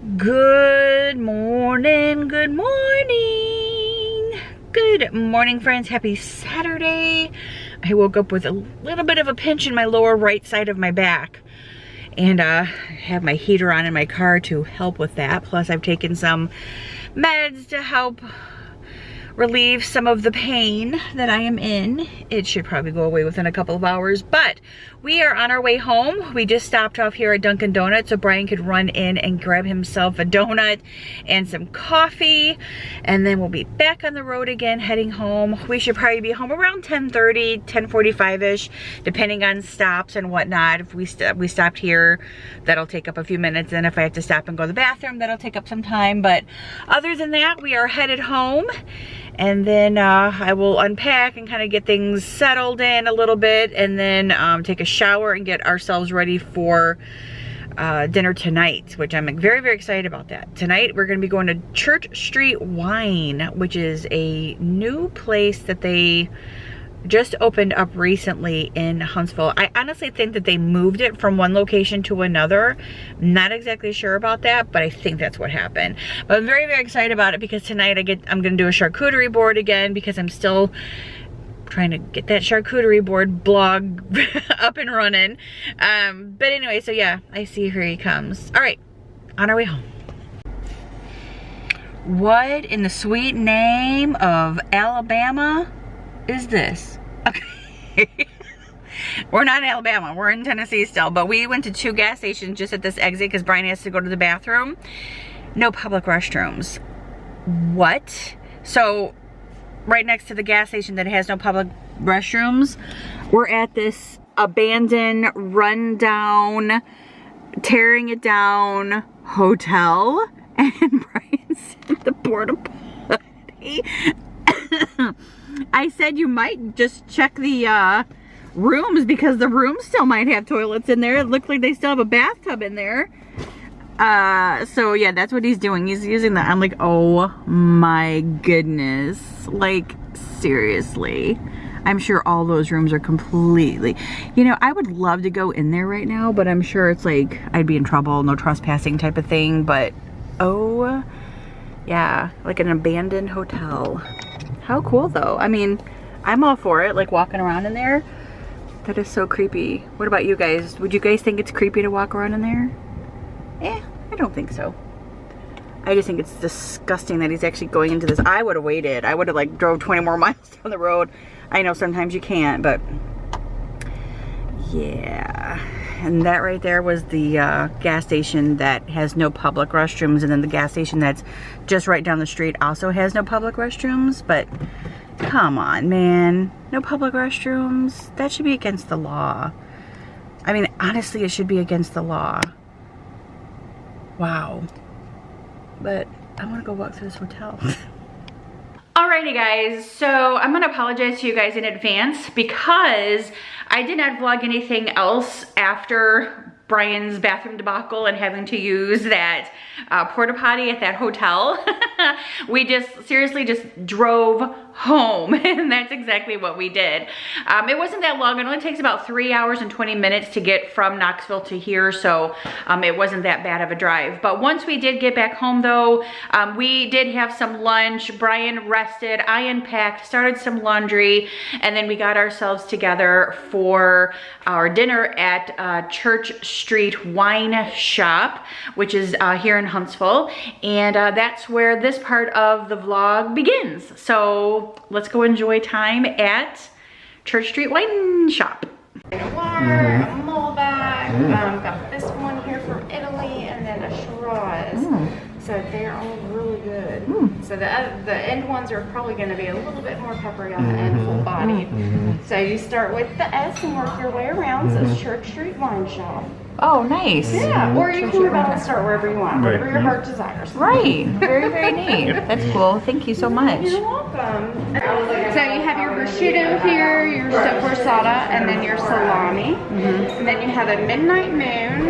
Good morning, good morning. Good morning, friends. Happy Saturday. I woke up with a little bit of a pinch in my lower right side of my back. And I have my heater on in my car to help with that. Plus I've taken some meds to help relieve some of the pain that I am in. It should probably go away within a couple of hours, but we are on our way home. We just stopped off here at Dunkin' Donuts so Brian could run in and grab himself a donut and some coffee, and then we'll be back on the road again heading home. We should probably be home around 10:30, 10:45-ish, depending on stops and whatnot. If we stopped here, that'll take up a few minutes, and if I have to stop and go to the bathroom, that'll take up some time. But other than that, we are headed home. And then I will unpack and kind of get things settled in a little bit, and then take a shower and get ourselves ready for dinner tonight, which I'm very, very excited about that. Tonight we're going to be going to Charcuterie Wine, which is a new place that they just opened up recently in Huntsville. I honestly think that they moved it from one location to another. Not exactly sure about that, but I think that's what happened. But I'm very, very excited about it because tonight I'm gonna do a charcuterie board again because I'm still trying to get that charcuterie board blog up and running. But anyway, so yeah, I see here he comes. All right, on our way home. What in the sweet name of Alabama is this? Okay. We're not in Alabama, we're in Tennessee still, but we went to 2 gas stations just at this exit because Brian has to go to the bathroom. No public restrooms. What? So right next to the gas station that has no public restrooms, we're at this abandoned, rundown, tearing it down hotel, and Brian's in the porta potty. I said you might just check the rooms because the rooms still might have toilets in there. It looked like they still have a bathtub in there. So yeah, that's what he's doing. He's using that. I'm like, oh my goodness. Like, seriously. I'm sure all those rooms are completely, you know, I would love to go in there right now, but I'm sure it's like, I'd be in trouble, no trespassing type of thing, but oh yeah, like an abandoned hotel. How cool though. I mean, I'm all for it, like walking around in there. That is so creepy. What about you guys? Would you guys think it's creepy to walk around in there? I don't think so. I just think it's disgusting that he's actually going into this. I would have waited. I would have like drove 20 more miles down the road. I know sometimes you can't, but yeah. And that right there was the gas station that has no public restrooms, and then the gas station that's just right down the street also has no public restrooms. But come on, man, no public restrooms? That should be against the law. I mean, honestly, it should be against the law. Wow. But I want to go walk through this hotel. Alrighty guys, so I'm gonna apologize to you guys in advance because I did not vlog anything else after Brian's bathroom debacle and having to use that porta potty at that hotel. We just seriously just drove home, and that's exactly what we did. It wasn't that long. It only takes about 3 hours and 20 minutes to get from Knoxville to here, so it wasn't that bad of a drive. But once we did get back home though, we did have some lunch. Brian rested, I unpacked, started some laundry, and then we got ourselves together for our dinner at Charcuterie Wine Shop, which is here in Huntsville, and that's where this part of the vlog begins. So let's go enjoy time at Charcuterie Wine Shop. Water, a Malbec, got this one here from Italy, and then a Shiraz. So they're all really good. So the end ones are probably going to be a little bit more peppery on the end, full bodied. So you start with the S and work your way around. So it's Charcuterie Wine Shop. Oh, nice. Yeah, or you can start wherever you want, whatever your heart desires. Right. Very, very neat. That's cool. Thank you so much. You're welcome. So you have your prosciutto here, your soppressata, and then your salami. And then you have a midnight moon,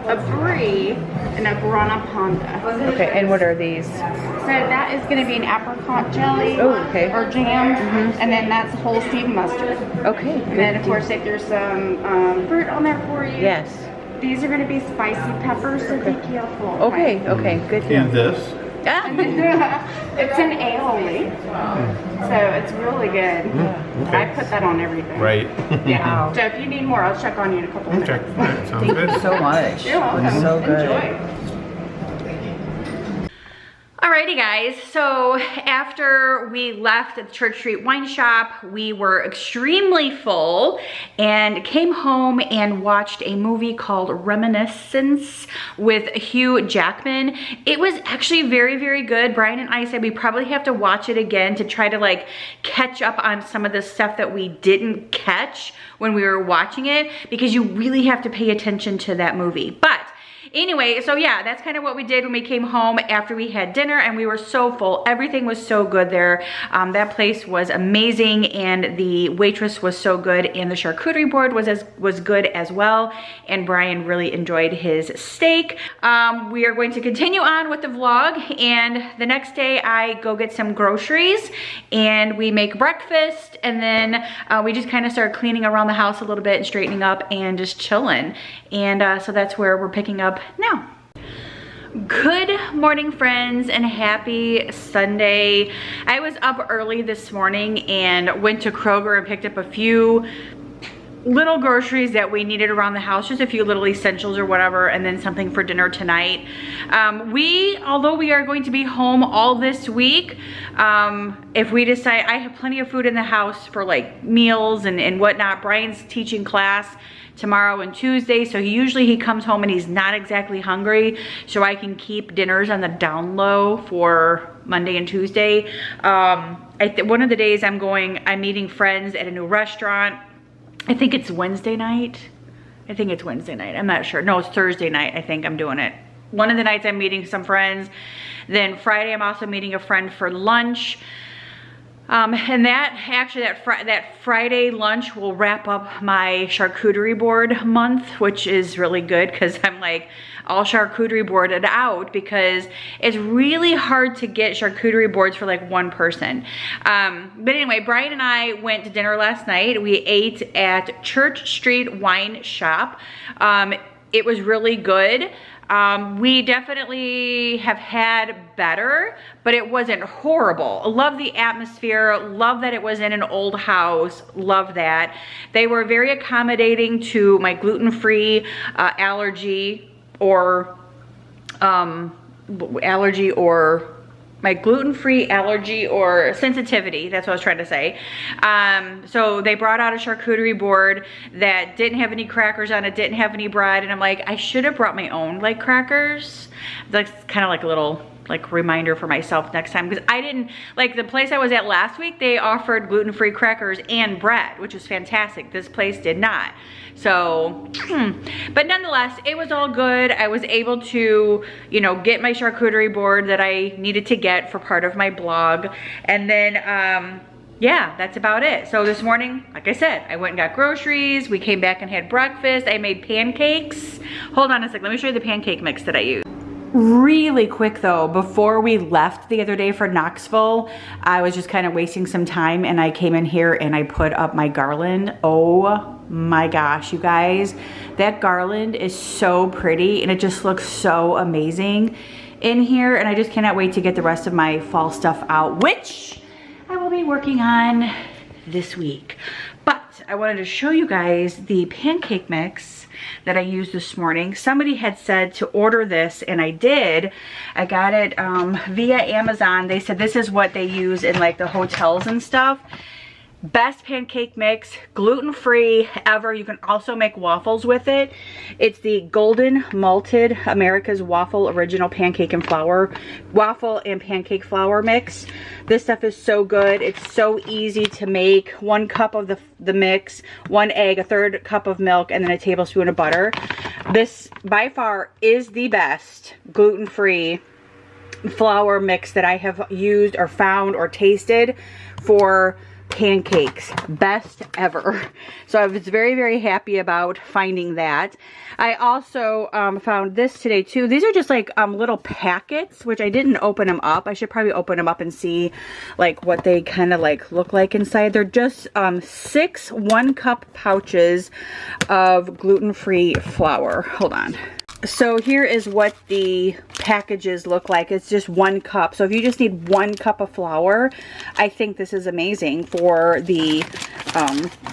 a brie, and a grana ponda. Okay, and what are these? So that is going to be an apricot jelly or jam, and then that's whole seed mustard. Okay. And then of course if there's some fruit on there for you. Yes. These are going to be spicy peppers, so be careful. Okay, good. And this. Yeah. It's an aioli, so it's really good. Okay. I put that on everything. Right. Yeah. So if you need more, I'll check on you in a couple minutes. Okay. That sounds Thank good. you so much. You're welcome. It's so good. Enjoy. Alrighty guys, so after we left the Church Street wine shop, we were extremely full and came home and watched a movie called Reminiscence with Hugh Jackman. It was actually very, very good. Brian and I said we probably have to watch it again to try to like catch up on some of the stuff that we didn't catch when we were watching it, because you really have to pay attention to that movie. But anyway, so yeah, that's kind of what we did when we came home after we had dinner, and we were so full. Everything was so good there. That place was amazing, and the waitress was so good, and the charcuterie board was good as well, and Brian really enjoyed his steak. We are going to continue on with the vlog, and the next day I go get some groceries, and we make breakfast, and then we just kind of start cleaning around the house a little bit and straightening up and just chilling. And so that's where we're picking up now. Good morning, friends, and happy Sunday. I was up early this morning and went to Kroger and picked up a few little groceries that we needed around the house, just a few little essentials or whatever, and then something for dinner tonight. Although we are going to be home all this week, if we decide, I have plenty of food in the house for like meals and whatnot. Brian's teaching class tomorrow and Tuesday, so he comes home and he's not exactly hungry, so I can keep dinners on the down low for Monday and Tuesday. One of the days I'm meeting friends at a new restaurant. I think it's Wednesday night. I'm not sure. No, it's Thursday night. I think I'm doing it. One of the nights I'm meeting some friends. Then Friday I'm also meeting a friend for lunch. And that Friday lunch will wrap up my charcuterie board month, which is really good because I'm like all charcuterie boarded out, because it's really hard to get charcuterie boards for like one person. But anyway, Brian and I went to dinner last night. We ate at Church Street Wine Shop. It was really good. We definitely have had better, but it wasn't horrible. Love the atmosphere, love that it was in an old house, love that. They were very accommodating to my gluten-free allergy or my gluten-free allergy or sensitivity. That's what I was trying to say. So they brought out a charcuterie board that didn't have any crackers on it, didn't have any bread, and I'm like, I should have brought my own like crackers. That's kind of like a little like reminder for myself next time, because I didn't like the place I was at last week. They offered gluten-free crackers and bread, which was fantastic. This place did not. So, but nonetheless, it was all good. I was able to, you know, get my charcuterie board that I needed to get for part of my blog. And then, yeah, that's about it. So this morning, like I said, I went and got groceries. We came back and had breakfast. I made pancakes. Hold on a sec. Let me show you the pancake mix that I used. Really quick though, before we left the other day for Knoxville, I was just kind of wasting some time, and I came in here and I put up my garland. Oh my gosh, you guys, that garland is so pretty, and it just looks so amazing in here, and I just cannot wait to get the rest of my fall stuff out, which I will be working on this week. But I wanted to show you guys the pancake mix that I used this morning. Somebody had said to order this, and I did. I got it via Amazon. They said this is what they use in like the hotels and stuff. Best pancake mix, gluten-free ever. You can also make waffles with it. It's the Golden Malted America's Waffle Original Pancake and Flour, Waffle and Pancake Flour Mix. This stuff is so good. It's so easy to make. 1 cup of the mix, 1 egg, 1/3 cup of milk, and then a tablespoon of butter. This by far is the best gluten-free flour mix that I have used or found or tasted for pancakes. Best ever. So I was very, very happy about finding that. I also found this today too. These are just like little packets, which I didn't open them up. I should probably open them up and see like what they kind of like look like inside. They're just 6 1-cup pouches of gluten-free flour. Hold on. So here is what the packages look like. It's just 1 cup. So if you just need 1 cup of flour, I think this is amazing for the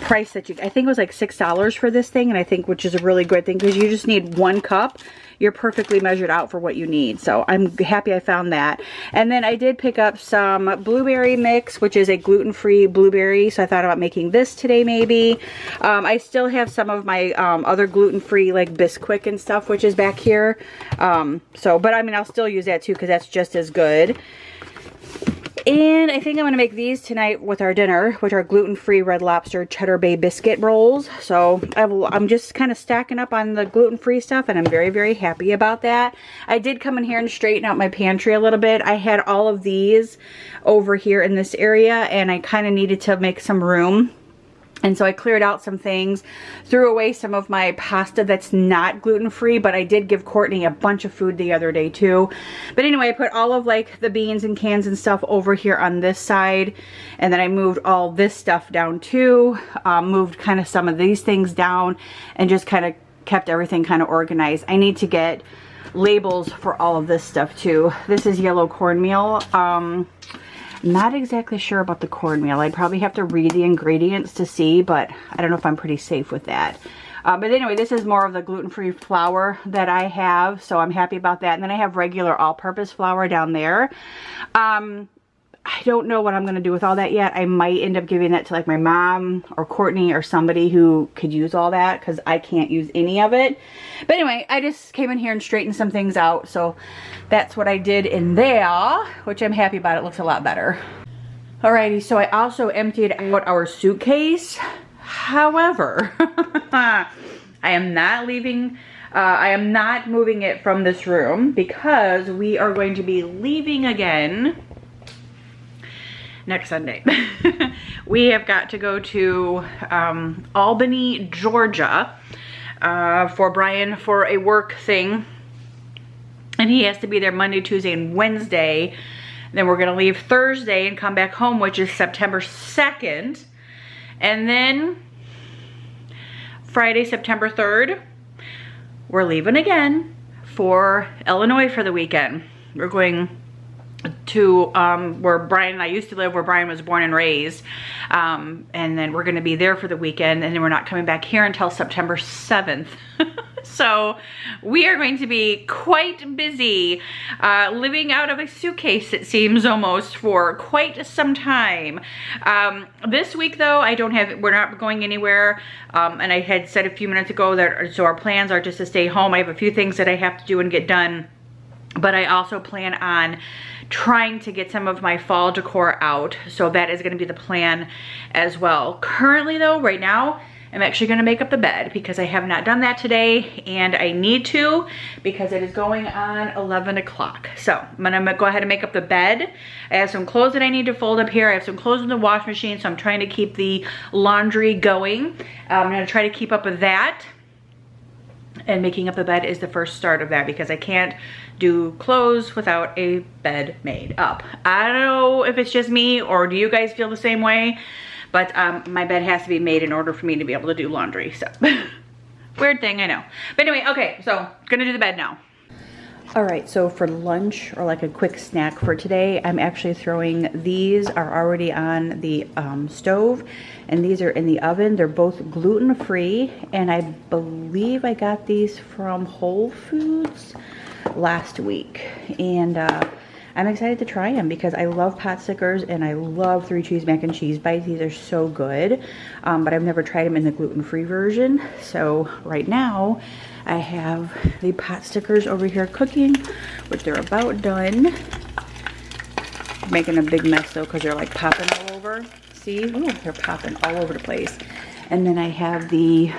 price that I think it was like $6 for this thing, and I think, which is a really good thing, because you just need 1 cup. You're perfectly measured out for what you need. So I'm happy I found that. And then I did pick up some blueberry mix, which is a gluten-free blueberry. So I thought about making this today maybe. I still have some of my other gluten-free like Bisquick and stuff, which is back here. But I mean, I'll still use that too, because that's just as good. And I think I'm going to make these tonight with our dinner, which are gluten-free Red Lobster Cheddar Bay biscuit rolls. So I'm just kind of stacking up on the gluten-free stuff, and I'm very, very happy about that. I did come in here and straighten out my pantry a little bit. I had all of these over here in this area, and I kind of needed to make some room. And so I cleared out some things, threw away some of my pasta that's not gluten-free, but I did give Courtney a bunch of food the other day too. But anyway, I put all of like the beans and cans and stuff over here on this side. And then I moved all this stuff down too, moved kind of some of these things down, and just kind of kept everything kind of organized. I need to get labels for all of this stuff too. This is yellow cornmeal. Not exactly sure about the cornmeal. I'd probably have to read the ingredients to see, but I don't know if I'm pretty safe with that. But anyway, this is more of the gluten-free flour that I have, so I'm happy about that. And then I have regular all-purpose flour down there. I don't know what I'm going to do with all that yet. I might end up giving that to like my mom or Courtney or somebody who could use all that, because I can't use any of it. But anyway, I just came in here and straightened some things out. So that's what I did in there, which I'm happy about. It looks a lot better. Alrighty, so I also emptied out our suitcase. However, I am not leaving. I am not moving it from this room, because we are going to be leaving again next Sunday. We have got to go to Albany, Georgia for Brian for a work thing. And he has to be there Monday, Tuesday, and Wednesday. Then we're going to leave Thursday and come back home, which is September 2nd. And then Friday, September 3rd, we're leaving again for Illinois for the weekend. We're going to where Brian and I used to live, where Brian was born and raised, and then we're going to be there for the weekend, and then we're not coming back here until September 7th. So we are going to be quite busy living out of a suitcase, it seems, almost for quite some time. This week though, we're not going anywhere, and I had said a few minutes ago that so our plans are just to stay home. I have a few things that I have to do and get done, but I also plan on trying to get some of my fall decor out. So that is going to be the plan as well. Currently though, right now, I'm actually going to make up the bed, because I have not done that today, and I need to, because it is going on 11 o'clock. So I'm going to go ahead and make up the bed. I have some clothes that I need to fold up here. I have some clothes in the wash machine, so I'm trying to keep the laundry going. I'm going to try to keep up with that. And making up the bed is the first start of that, because I can't do clothes without a bed made up. I don't know if it's just me, or do you guys feel the same way? But my bed has to be made in order for me to be able to do laundry. So weird thing, I know. But anyway, okay, so gonna do the bed now. All right, so for lunch, or like a quick snack for today, I'm actually throwing, these are already on the stove, and these are in the oven. They're both gluten-free, and I believe I got these from Whole Foods last week. And I'm excited to try them, because I love pot stickers and I love 3 cheese mac and cheese bites. These are so good, but I've never tried them in the gluten-free version. So right now I have the pot stickers over here cooking, which they're about done. Making a big mess though, because they're like popping all over. See? Ooh, they're popping all over the place. And then I have the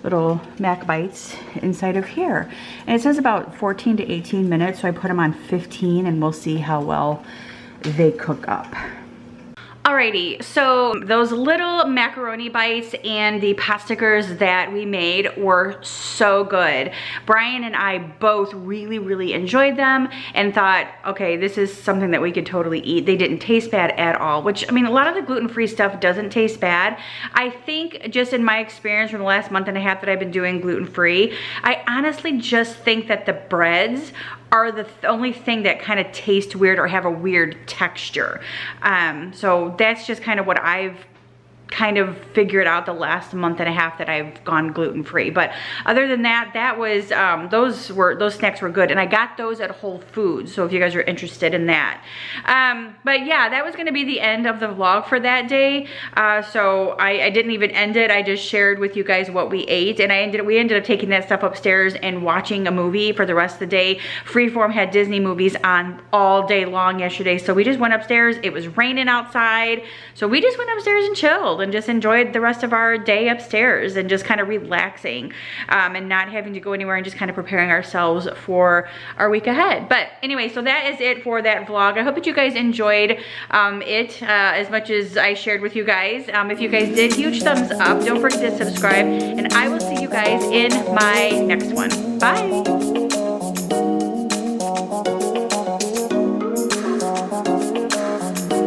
little mac bites inside of here, and it says about 14 to 18 minutes, so I put them on 15, and we'll see how well they cook up. Alrighty, so those little macaroni bites and the pot stickers that we made were so good. Brian and I both really enjoyed them and thought, okay, this is something that we could totally eat. They didn't taste bad at all, which, I mean, a lot of the gluten-free stuff doesn't taste bad. I think just in my experience from the last month and a half that I've been doing gluten-free, I honestly just think that the breads are the only thing that kind of taste weird or have a weird texture. So that's just kind of what I've kind of figured out the last month and a half that I've gone gluten-free. But other than that, that was those snacks were good, and I got those at Whole Foods, so if you guys are interested in that. But yeah, that was gonna be the end of the vlog for that day. So I didn't even end it. I just shared with you guys what we ate, and we ended up taking that stuff upstairs and watching a movie for the rest of the day. Freeform had Disney movies on all day long yesterday, so we just went upstairs. It was raining outside, so we just went upstairs and chilled and just enjoyed the rest of our day upstairs and just kind of relaxing and not having to go anywhere and just kind of preparing ourselves for our week ahead. But anyway, so that is it for that vlog. I hope that you guys enjoyed it as much as I shared with you guys. If you guys did, huge thumbs up. Don't forget to subscribe, and I will see you guys in my next one. Bye.